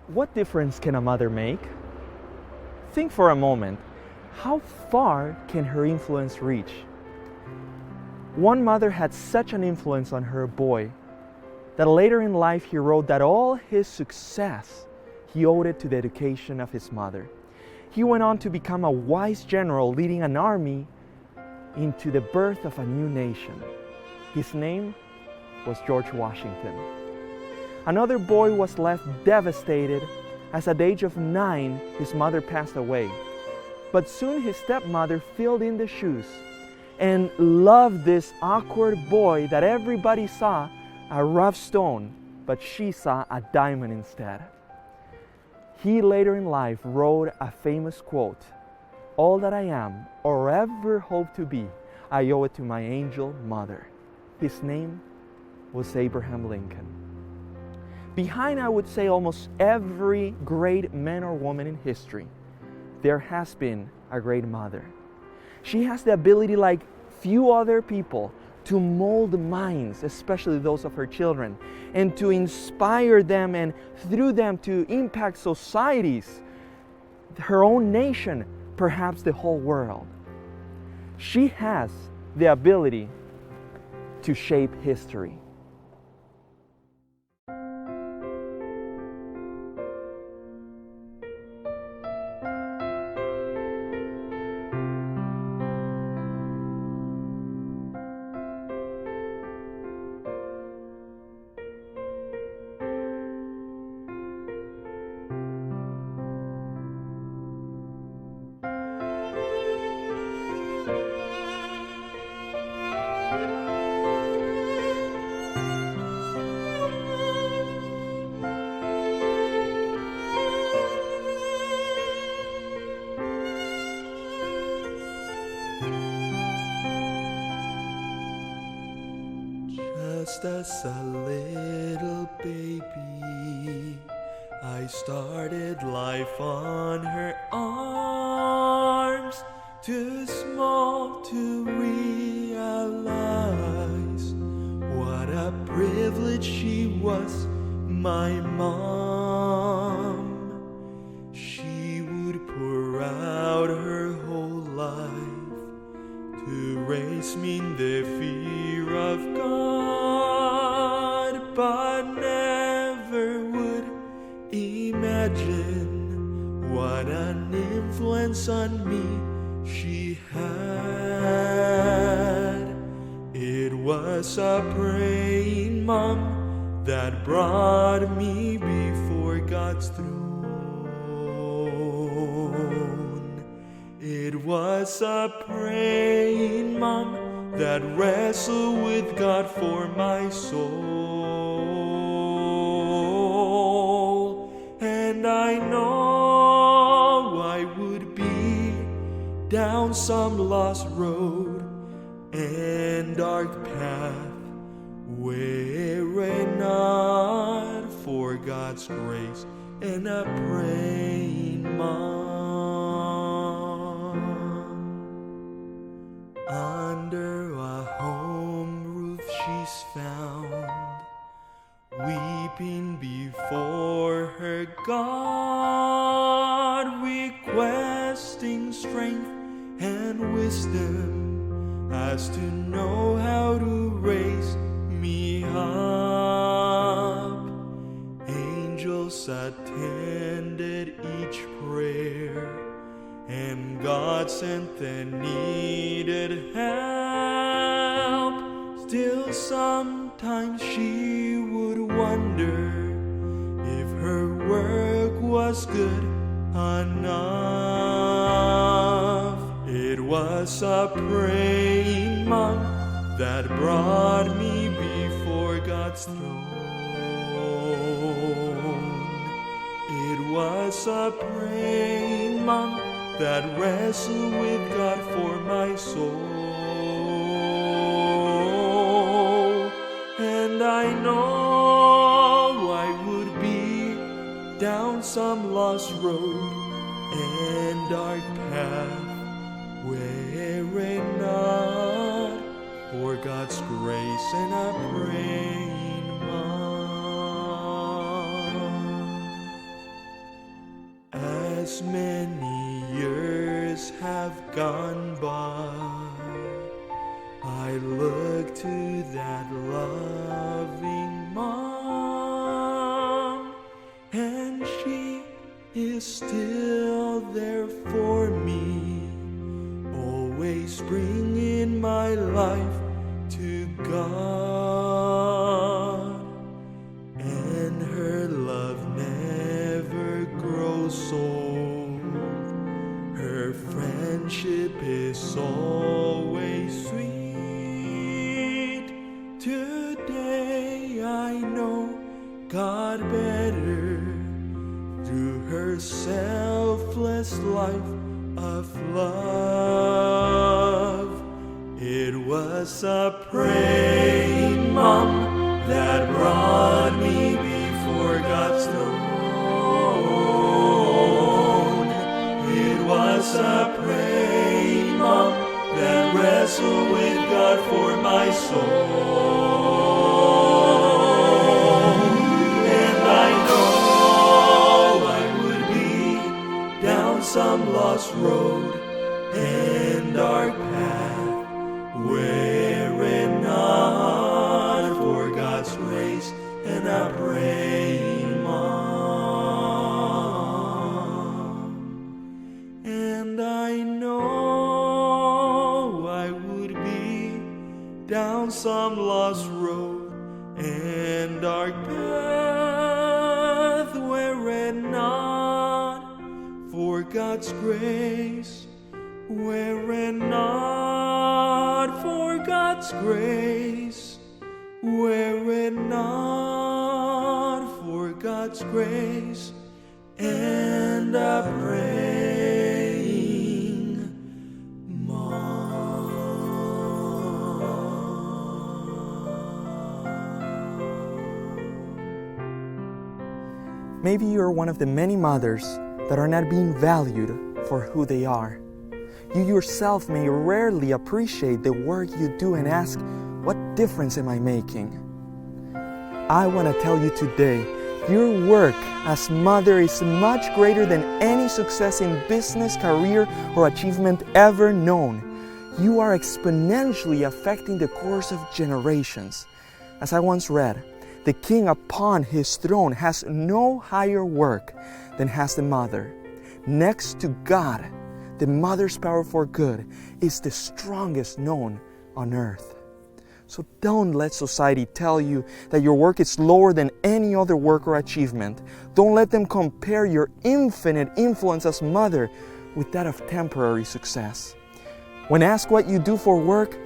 What difference can a mother make? Think for a moment, how far can her influence reach? One mother had such an influence on her boy that later in life he wrote that all his success he owed it to the education of his mother. He went on to become a wise general leading an army into the birth of a new nation. His name was George Washington. Another boy was left devastated as at the age of 9 his mother passed away. But soon his stepmother filled in the shoes and loved this awkward boy that everybody saw a rough stone, but she saw a diamond instead. He later in life wrote a famous quote, "All that I am or ever hope to be, I owe it to my angel mother." His name was Abraham Lincoln. Behind, I would say, almost every great man or woman in history, there has been a great mother. She has the ability, like few other people, to mold minds, especially those of her children, and to inspire them and through them to impact societies, her own nation, perhaps the whole world. She has the ability to shape history. Just as a little baby, I started life on her arms, too small to realize what a privilege she was, my mom. She would pour out her whole life to raise me in the fear of God, but never would imagine what an influence on me she had. It was a praying mom that brought me before God's throne. It was a praying mom that wrestled with God for my soul. And I know I would be down some lost road and dark path were it not for God's grace and a praying mom. Under a home roof she's found, weeping before her God, requesting strength and wisdom as to know how to raise me up. Angels attended each prayer, and God sent the needed help. Still sometimes she would wonder if her work was good enough. It was a praying mom that brought me before God's throne. It was a praying mom that wrestled with God for my soul. And I know I would be down some lost road and dark path were it not for God's grace and a praying mom. as many years have gone by, I look to that loving mom, and she is still there for me, always bringing my life to God, and her love never grows old. Her friendship is always sweet. Today I know God better through her selfless life of love. It was a praying mom that brought me before God's throne. It was a praying mom that wrestled with God for my soul. And I know I would be down some lost road and dark path, were it not for God's grace and a praying mom. And I know I would be down some lost road and dark path, were it not for God's grace, were it not for God's grace, were it not for God's grace and a praying mom. Maybe you're one of the many mothers that are not being valued for who they are. You yourself may rarely appreciate the work you do and ask, what difference am I making? I want to tell you today, your work as mother is much greater than any success in business, career, or achievement ever known. You are exponentially affecting the course of generations. As I once read, the king upon his throne has no higher work than has the mother. Next to God, the mother's power for good is the strongest known on earth. So don't let society tell you that your work is lower than any other work or achievement. Don't let them compare your infinite influence as mother with that of temporary success. When asked what you do for work,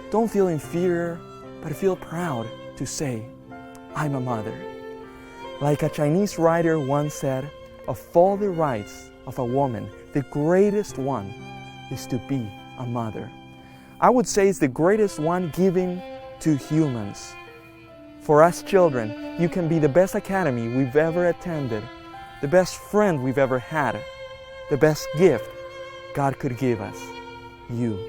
don't feel inferior, but feel proud to say, I'm a mother. Like a Chinese writer once said, of all the rights of a woman, the greatest one is to be a mother. I would say it's the greatest one given to humans. For us children, you can be the best academy we've ever attended, the best friend we've ever had, the best gift God could give us, you.